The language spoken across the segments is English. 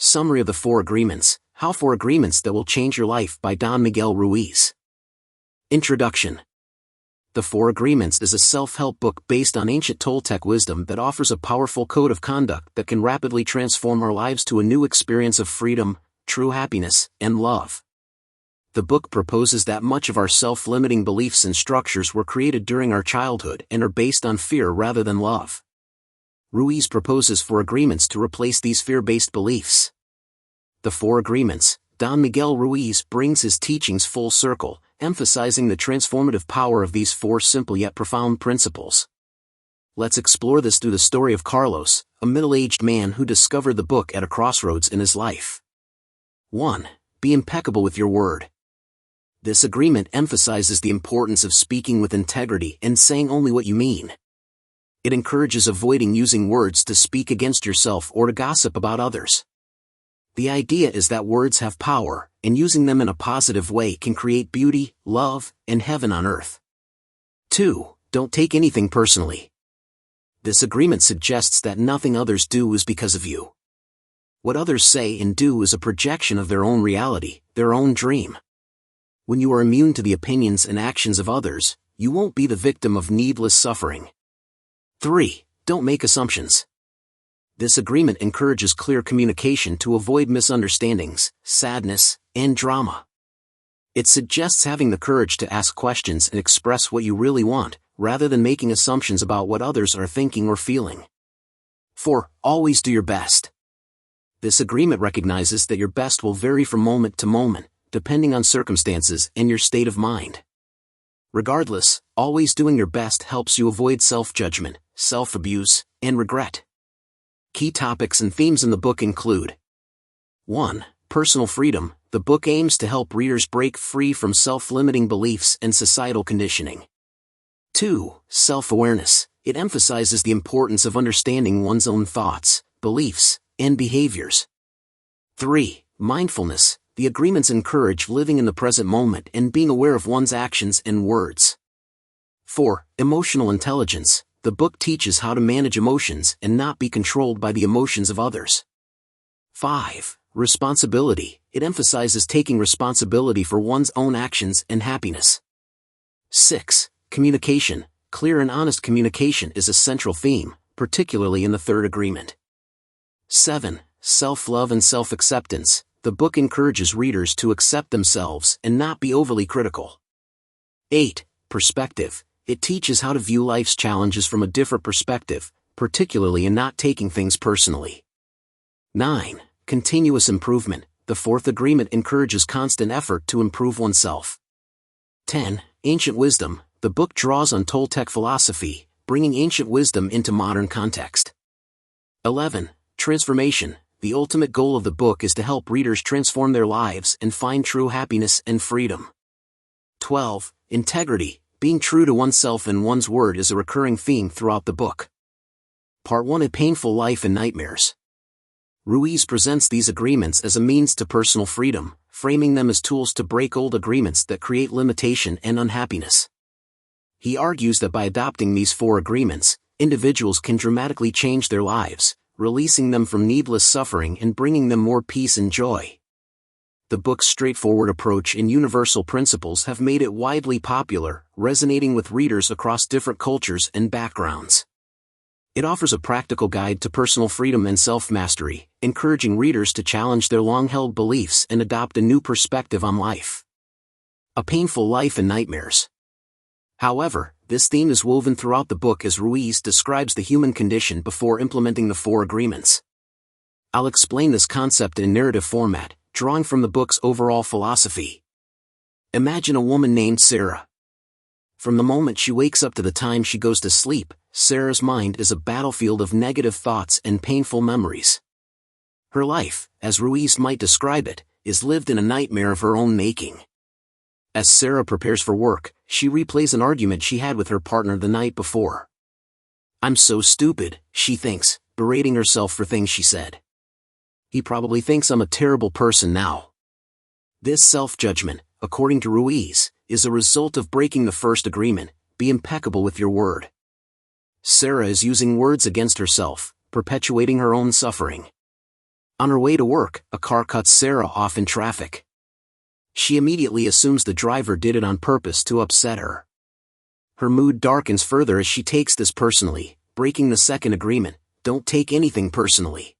Summary of the Four Agreements, How Four Agreements That Will Change Your Life by Don Miguel Ruiz. Introduction. The Four Agreements is a self-help book based on ancient Toltec wisdom that offers a powerful code of conduct that can rapidly transform our lives to a new experience of freedom, true happiness, and love. The book proposes that much of our self-limiting beliefs and structures were created during our childhood and are based on fear rather than love. Ruiz proposes four agreements to replace these fear-based beliefs. The Four Agreements. Don Miguel Ruiz brings his teachings full circle, emphasizing the transformative power of these four simple yet profound principles. Let's explore this through the story of Carlos, a middle-aged man who discovered the book at a crossroads in his life. 1. Be impeccable with your word. This agreement emphasizes the importance of speaking with integrity and saying only what you mean. It encourages avoiding using words to speak against yourself or to gossip about others. The idea is that words have power, and using them in a positive way can create beauty, love, and heaven on earth. 2. Don't take anything personally. This agreement suggests that nothing others do is because of you. What others say and do is a projection of their own reality, their own dream. When you are immune to the opinions and actions of others, you won't be the victim of needless suffering. 3. Don't make assumptions. This agreement encourages clear communication to avoid misunderstandings, sadness, and drama. It suggests having the courage to ask questions and express what you really want, rather than making assumptions about what others are thinking or feeling. 4. Always do your best. This agreement recognizes that your best will vary from moment to moment, depending on circumstances and your state of mind. Regardless, always doing your best helps you avoid self-judgment, self-abuse, and regret. Key topics and themes in the book include 1. Personal freedom. The book aims to help readers break free from self-limiting beliefs and societal conditioning. 2. Self-awareness. It emphasizes the importance of understanding one's own thoughts, beliefs, and behaviors. 3. Mindfulness. The agreements encourage living in the present moment and being aware of one's actions and words. 4. Emotional intelligence. The book teaches how to manage emotions and not be controlled by the emotions of others. 5. Responsibility. It emphasizes taking responsibility for one's own actions and happiness. 6. Communication. Clear and honest communication is a central theme, particularly in the third agreement. 7. Self-love and self-acceptance. The book encourages readers to accept themselves and not be overly critical. 8. Perspective. It teaches how to view life's challenges from a different perspective, particularly in not taking things personally. 9. Continuous improvement. The fourth agreement encourages constant effort to improve oneself. 10. Ancient wisdom. The book draws on Toltec philosophy, bringing ancient wisdom into modern context. 11. Transformation. The ultimate goal of the book is to help readers transform their lives and find true happiness and freedom. 12. Integrity. Being true to oneself and one's word is a recurring theme throughout the book. Part 1. A Painful Life and Nightmares. Ruiz presents these agreements as a means to personal freedom, framing them as tools to break old agreements that create limitation and unhappiness. He argues that by adopting these four agreements, individuals can dramatically change their lives, releasing them from needless suffering and bringing them more peace and joy. The book's straightforward approach and universal principles have made it widely popular, resonating with readers across different cultures and backgrounds. It offers a practical guide to personal freedom and self-mastery, encouraging readers to challenge their long-held beliefs and adopt a new perspective on life. A Painful Life and Nightmares. However, this theme is woven throughout the book as Ruiz describes the human condition before implementing the four agreements. I'll explain this concept in narrative format, drawing from the book's overall philosophy. Imagine a woman named Sarah. From the moment she wakes up to the time she goes to sleep, Sarah's mind is a battlefield of negative thoughts and painful memories. Her life, as Ruiz might describe it, is lived in a nightmare of her own making. As Sarah prepares for work, she replays an argument she had with her partner the night before. "I'm so stupid," she thinks, berating herself for things she said. "He probably thinks I'm a terrible person now." This self-judgment, according to Ruiz, is a result of breaking the first agreement: be impeccable with your word. Sarah is using words against herself, perpetuating her own suffering. On her way to work, a car cuts Sarah off in traffic. She immediately assumes the driver did it on purpose to upset her. Her mood darkens further as she takes this personally, breaking the second agreement: don't take anything personally.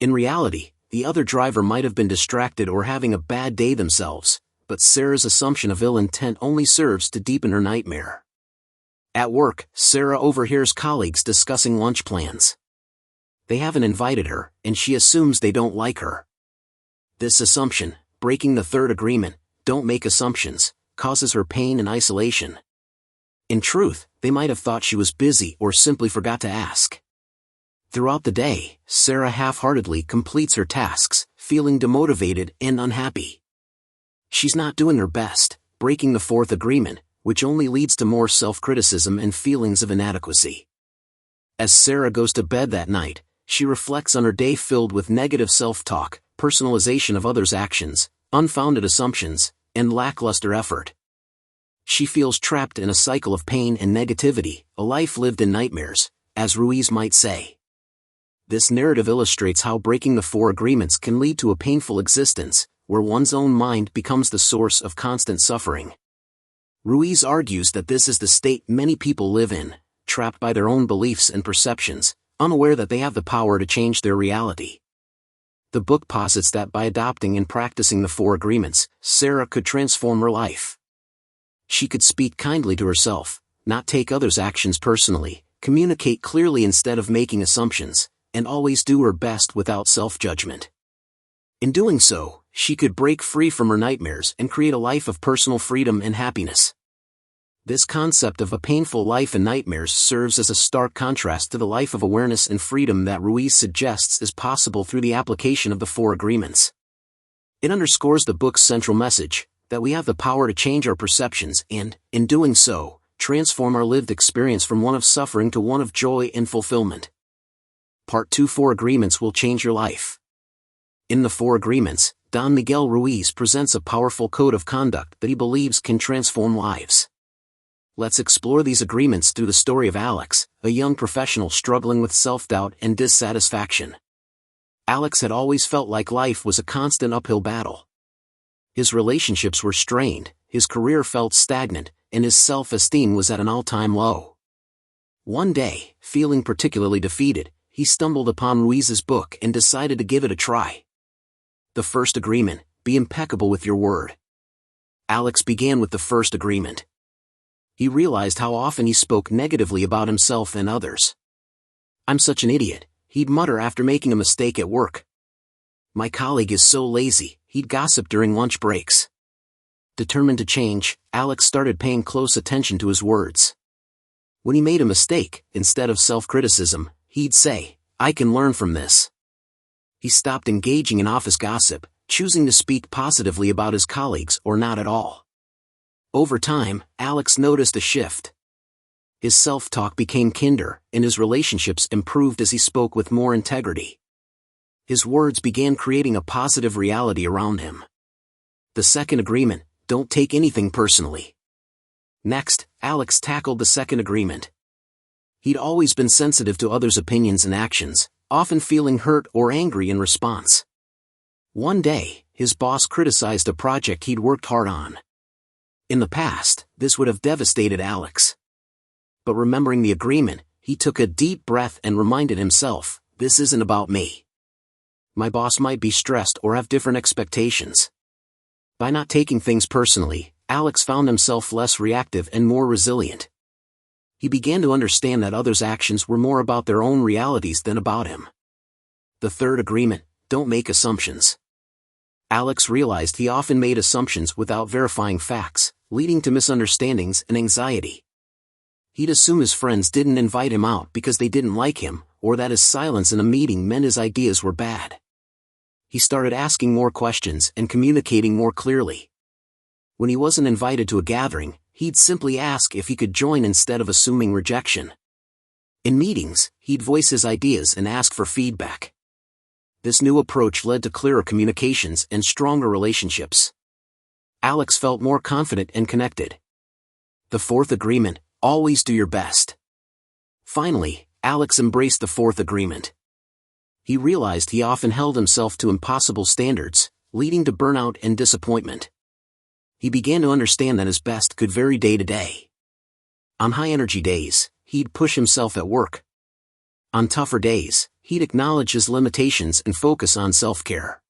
In reality, the other driver might have been distracted or having a bad day themselves, but Sarah's assumption of ill intent only serves to deepen her nightmare. At work, Sarah overhears colleagues discussing lunch plans. They haven't invited her, and she assumes they don't like her. This assumption, breaking the third agreement, don't make assumptions, causes her pain and isolation. In truth, they might have thought she was busy or simply forgot to ask. Throughout the day, Sarah half-heartedly completes her tasks, feeling demotivated and unhappy. She's not doing her best, breaking the fourth agreement, which only leads to more self-criticism and feelings of inadequacy. As Sarah goes to bed that night, she reflects on her day filled with negative self-talk, personalization of others' actions, unfounded assumptions, and lackluster effort. She feels trapped in a cycle of pain and negativity, a life lived in nightmares, as Ruiz might say. This narrative illustrates how breaking the four agreements can lead to a painful existence, where one's own mind becomes the source of constant suffering. Ruiz argues that this is the state many people live in, trapped by their own beliefs and perceptions, unaware that they have the power to change their reality. The book posits that by adopting and practicing the four agreements, Sarah could transform her life. She could speak kindly to herself, not take others' actions personally, communicate clearly instead of making assumptions, and always do her best without self-judgment. In doing so, she could break free from her nightmares and create a life of personal freedom and happiness. This concept of a painful life and nightmares serves as a stark contrast to the life of awareness and freedom that Ruiz suggests is possible through the application of the four agreements. It underscores the book's central message, that we have the power to change our perceptions and, in doing so, transform our lived experience from one of suffering to one of joy and fulfillment. Part 2: Four Agreements Will Change Your Life. In the Four Agreements, Don Miguel Ruiz presents a powerful code of conduct that he believes can transform lives. Let's explore these agreements through the story of Alex, a young professional struggling with self-doubt and dissatisfaction. Alex had always felt like life was a constant uphill battle. His relationships were strained, his career felt stagnant, and his self-esteem was at an all-time low. One day, feeling particularly defeated, he stumbled upon Ruiz's book and decided to give it a try. The first agreement: be impeccable with your word. Alex began with the first agreement. He realized how often he spoke negatively about himself and others. "I'm such an idiot," he'd mutter after making a mistake at work. "My colleague is so lazy," he'd gossip during lunch breaks. Determined to change, Alex started paying close attention to his words. When he made a mistake, instead of self-criticism, he'd say, "I can learn from this." He stopped engaging in office gossip, choosing to speak positively about his colleagues or not at all. Over time, Alex noticed a shift. His self-talk became kinder, and his relationships improved as he spoke with more integrity. His words began creating a positive reality around him. The second agreement: don't take anything personally. Next, Alex tackled the second agreement. He'd always been sensitive to others' opinions and actions, often feeling hurt or angry in response. One day, his boss criticized a project he'd worked hard on. In the past, this would have devastated Alex. But remembering the agreement, he took a deep breath and reminded himself, "This isn't about me. My boss might be stressed or have different expectations." By not taking things personally, Alex found himself less reactive and more resilient. He began to understand that others' actions were more about their own realities than about him. The third agreement: don't make assumptions. Alex realized he often made assumptions without verifying facts, leading to misunderstandings and anxiety. He'd assume his friends didn't invite him out because they didn't like him, or that his silence in a meeting meant his ideas were bad. He started asking more questions and communicating more clearly. When he wasn't invited to a gathering, he'd simply ask if he could join instead of assuming rejection. In meetings, he'd voice his ideas and ask for feedback. This new approach led to clearer communications and stronger relationships. Alex felt more confident and connected. The fourth agreement: always do your best. Finally, Alex embraced the fourth agreement. He realized he often held himself to impossible standards, leading to burnout and disappointment. He began to understand that his best could vary day to day. On high-energy days, he'd push himself at work. On tougher days, he'd acknowledge his limitations and focus on self-care.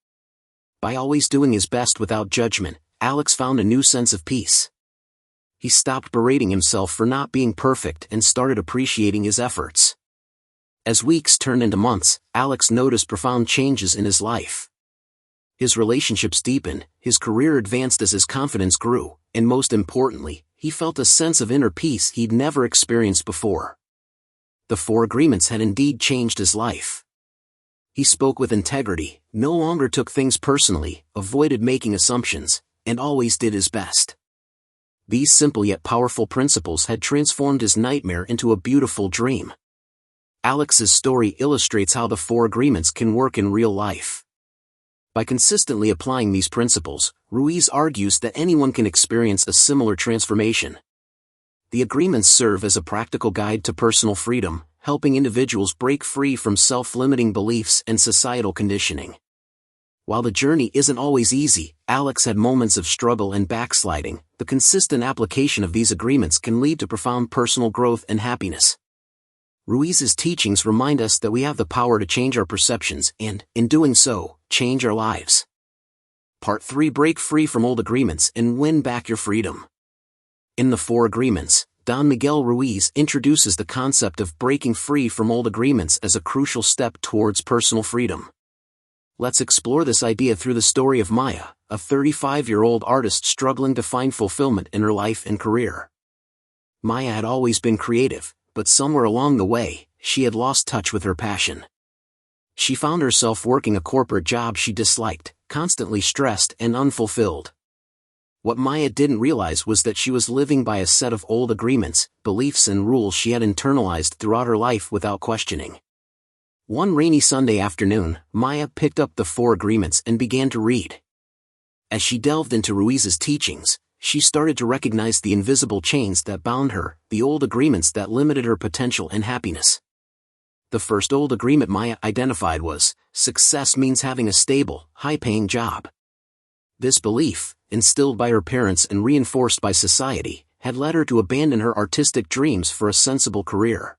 By always doing his best without judgment, Alex found a new sense of peace. He stopped berating himself for not being perfect and started appreciating his efforts. As weeks turned into months, Alex noticed profound changes in his life. His relationships deepened, his career advanced as his confidence grew, and most importantly, he felt a sense of inner peace he'd never experienced before. The 4 agreements had indeed changed his life. He spoke with integrity, no longer took things personally, avoided making assumptions, and always did his best. These simple yet powerful principles had transformed his nightmare into a beautiful dream. Alex's story illustrates how the 4 agreements can work in real life. By consistently applying these principles, Ruiz argues that anyone can experience a similar transformation. The agreements serve as a practical guide to personal freedom, helping individuals break free from self-limiting beliefs and societal conditioning. While the journey isn't always easy, Alex had moments of struggle and backsliding. The consistent application of these agreements can lead to profound personal growth and happiness. Ruiz's teachings remind us that we have the power to change our perceptions and, in doing so, change our lives. Part 3: Break free from old agreements and win back your freedom. In the 4 agreements, Don Miguel Ruiz introduces the concept of breaking free from old agreements as a crucial step towards personal freedom. Let's explore this idea through the story of Maya, a 35-year-old artist struggling to find fulfillment in her life and career. Maya had always been creative, but somewhere along the way, she had lost touch with her passion. She found herself working a corporate job she disliked, constantly stressed and unfulfilled. What Maya didn't realize was that she was living by a set of old agreements, beliefs and rules she had internalized throughout her life without questioning. One rainy Sunday afternoon, Maya picked up the 4 agreements and began to read. As she delved into Ruiz's teachings, she started to recognize the invisible chains that bound her, the old agreements that limited her potential and happiness. The first old agreement Maya identified was, success means having a stable, high-paying job. This belief, instilled by her parents and reinforced by society, had led her to abandon her artistic dreams for a sensible career.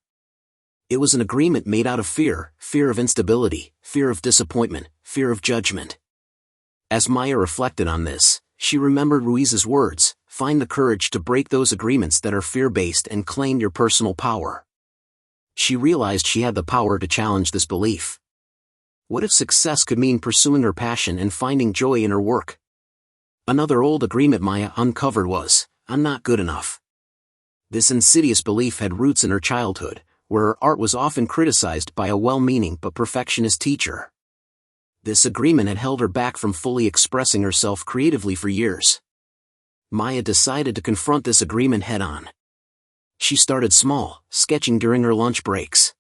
It was an agreement made out of fear of instability, fear of disappointment, fear of judgment. As Maya reflected on this, she remembered Ruiz's words, "Find the courage to break those agreements that are fear-based and claim your personal power." She realized she had the power to challenge this belief. What if success could mean pursuing her passion and finding joy in her work? Another old agreement Maya uncovered was, "I'm not good enough." This insidious belief had roots in her childhood, where her art was often criticized by a well-meaning but perfectionist teacher. This agreement had held her back from fully expressing herself creatively for years. Maya decided to confront this agreement head-on. She started small, sketching during her lunch breaks.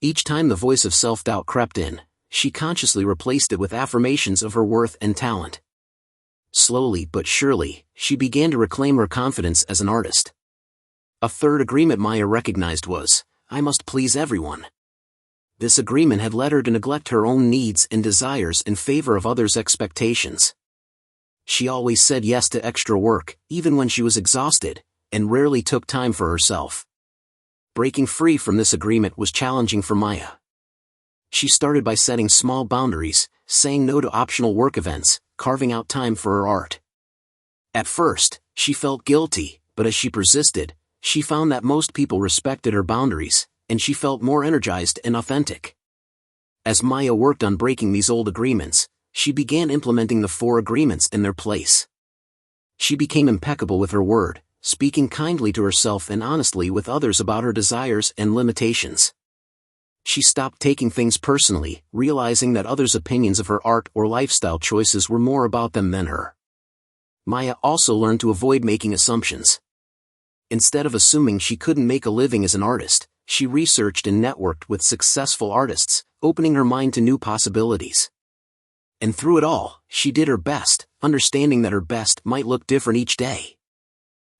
Each time the voice of self-doubt crept in, she consciously replaced it with affirmations of her worth and talent. Slowly but surely, she began to reclaim her confidence as an artist. A third agreement Maya recognized was, "I must please everyone." This agreement had led her to neglect her own needs and desires in favor of others' expectations. She always said yes to extra work, even when she was exhausted, and rarely took time for herself. Breaking free from this agreement was challenging for Maya. She started by setting small boundaries, saying no to optional work events, carving out time for her art. At first, she felt guilty, but as she persisted, she found that most people respected her boundaries, and she felt more energized and authentic. As Maya worked on breaking these old agreements, she began implementing the 4 agreements in their place. She became impeccable with her word, speaking kindly to herself and honestly with others about her desires and limitations. She stopped taking things personally, realizing that others' opinions of her art or lifestyle choices were more about them than her. Maya also learned to avoid making assumptions. Instead of assuming she couldn't make a living as an artist, she researched and networked with successful artists, opening her mind to new possibilities. And through it all, she did her best, understanding that her best might look different each day.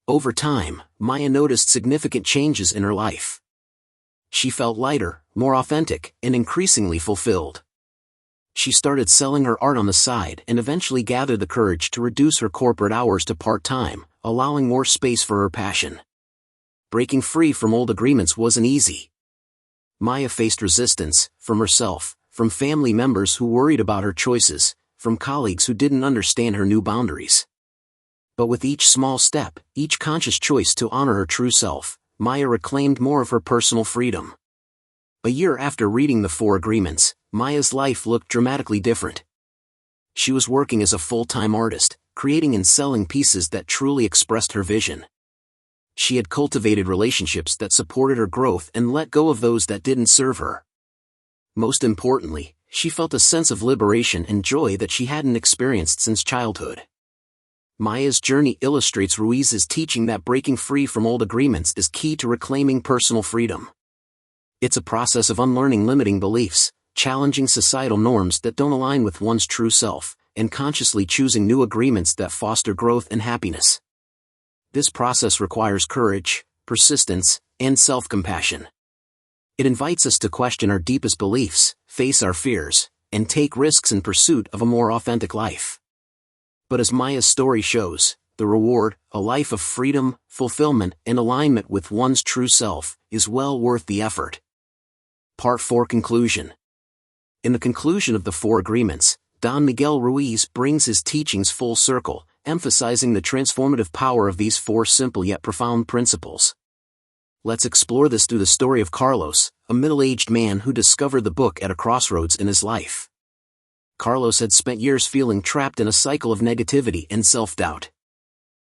Over time, Maya noticed significant changes in her life. She felt lighter, more authentic, and increasingly fulfilled. She started selling her art on the side and eventually gathered the courage to reduce her corporate hours to part-time, allowing more space for her passion. Breaking free from old agreements wasn't easy. Maya faced resistance, from herself, from family members who worried about her choices, from colleagues who didn't understand her new boundaries. But with each small step, each conscious choice to honor her true self, Maya reclaimed more of her personal freedom. A year after reading the 4 Agreements, Maya's life looked dramatically different. She was working as a full-time artist, creating and selling pieces that truly expressed her vision. She had cultivated relationships that supported her growth and let go of those that didn't serve her. Most importantly, she felt a sense of liberation and joy that she hadn't experienced since childhood. Maya's journey illustrates Ruiz's teaching that breaking free from old agreements is key to reclaiming personal freedom. It's a process of unlearning limiting beliefs, challenging societal norms that don't align with one's true self, and consciously choosing new agreements that foster growth and happiness. This process requires courage, persistence, and self-compassion. It invites us to question our deepest beliefs, face our fears, and take risks in pursuit of a more authentic life. But as Maya's story shows, the reward, a life of freedom, fulfillment, and alignment with one's true self, is well worth the effort. Part 4 Conclusion. In the conclusion of the 4 Agreements, Don Miguel Ruiz brings his teachings full circle, emphasizing the transformative power of these 4 simple yet profound principles. Let's explore this through the story of Carlos, a middle-aged man who discovered the book at a crossroads in his life. Carlos had spent years feeling trapped in a cycle of negativity and self-doubt.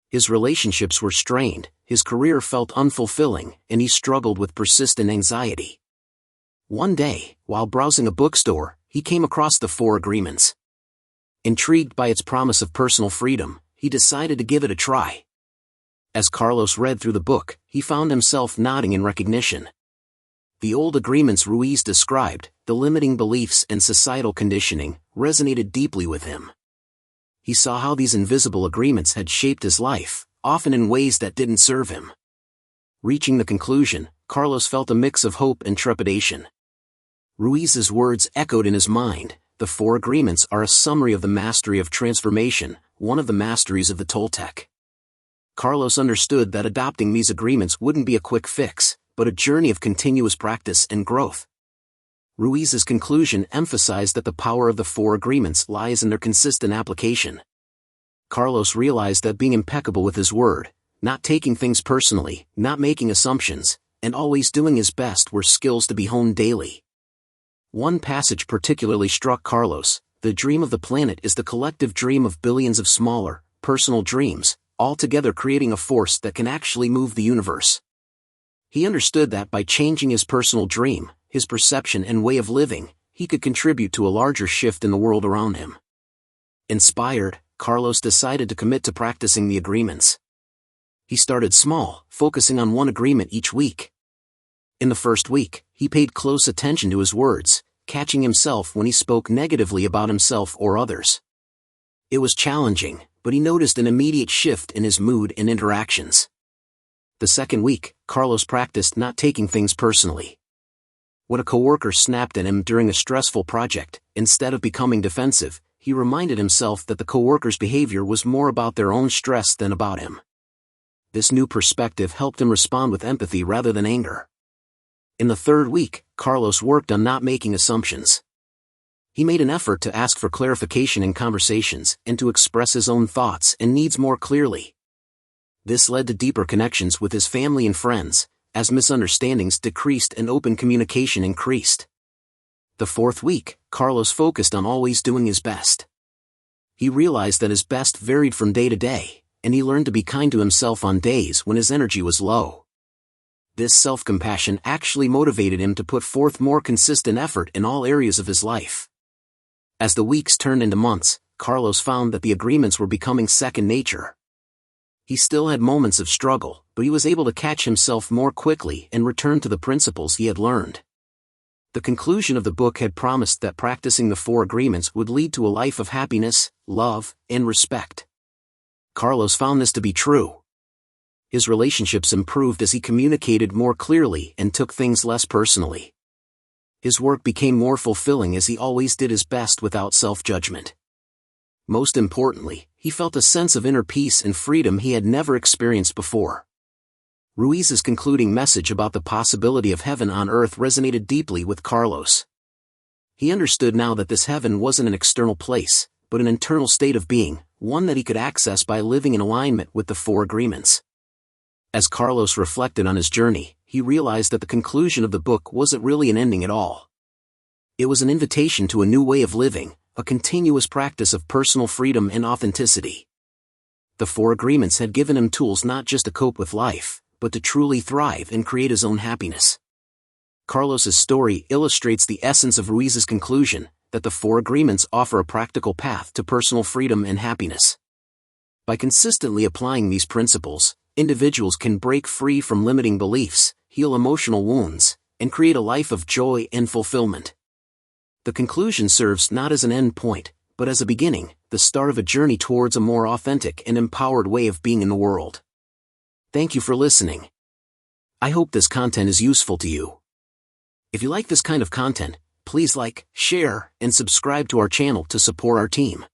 His relationships were strained, his career felt unfulfilling, and he struggled with persistent anxiety. One day, while browsing a bookstore, he came across the 4 Agreements. Intrigued by its promise of personal freedom, he decided to give it a try. As Carlos read through the book, he found himself nodding in recognition. The old agreements Ruiz described, the limiting beliefs and societal conditioning, resonated deeply with him. He saw how these invisible agreements had shaped his life, often in ways that didn't serve him. Reaching the conclusion, Carlos felt a mix of hope and trepidation. Ruiz's words echoed in his mind. The 4 Agreements are a summary of the mastery of transformation, one of the masteries of the Toltec. Carlos understood that adopting these agreements wouldn't be a quick fix, but a journey of continuous practice and growth. Ruiz's conclusion emphasized that the power of the 4 Agreements lies in their consistent application. Carlos realized that being impeccable with his word, not taking things personally, not making assumptions, and always doing his best were skills to be honed daily. One passage particularly struck Carlos: the dream of the planet is the collective dream of billions of smaller, personal dreams, all together creating a force that can actually move the universe. He understood that by changing his personal dream, his perception and way of living, he could contribute to a larger shift in the world around him. Inspired, Carlos decided to commit to practicing the agreements. He started small, focusing on 1 agreement each week. In the first week, he paid close attention to his words, catching himself when he spoke negatively about himself or others. It was challenging, but he noticed an immediate shift in his mood and interactions. The second week, Carlos practiced not taking things personally. When a coworker snapped at him during a stressful project, instead of becoming defensive, he reminded himself that the coworker's behavior was more about their own stress than about him. This new perspective helped him respond with empathy rather than anger. In the third week, Carlos worked on not making assumptions. He made an effort to ask for clarification in conversations and to express his own thoughts and needs more clearly. This led to deeper connections with his family and friends, as misunderstandings decreased and open communication increased. The fourth week, Carlos focused on always doing his best. He realized that his best varied from day to day, and he learned to be kind to himself on days when his energy was low. This self-compassion actually motivated him to put forth more consistent effort in all areas of his life. As the weeks turned into months, Carlos found that the agreements were becoming second nature. He still had moments of struggle, but he was able to catch himself more quickly and return to the principles he had learned. The conclusion of the book had promised that practicing the 4 agreements would lead to a life of happiness, love, and respect. Carlos found this to be true. His relationships improved as he communicated more clearly and took things less personally. His work became more fulfilling as he always did his best without self-judgment. Most importantly, he felt a sense of inner peace and freedom he had never experienced before. Ruiz's concluding message about the possibility of heaven on earth resonated deeply with Carlos. He understood now that this heaven wasn't an external place, but an internal state of being, one that he could access by living in alignment with the Four Agreements. As Carlos reflected on his journey, he realized that the conclusion of the book wasn't really an ending at all. It was an invitation to a new way of living, a continuous practice of personal freedom and authenticity. The Four Agreements had given him tools not just to cope with life, but to truly thrive and create his own happiness. Carlos's story illustrates the essence of Ruiz's conclusion, that the Four Agreements offer a practical path to personal freedom and happiness. By consistently applying these principles, individuals can break free from limiting beliefs, heal emotional wounds, and create a life of joy and fulfillment. The conclusion serves not as an end point, but as a beginning, the start of a journey towards a more authentic and empowered way of being in the world. Thank you for listening. I hope this content is useful to you. If you like this kind of content, please like, share, and subscribe to our channel to support our team.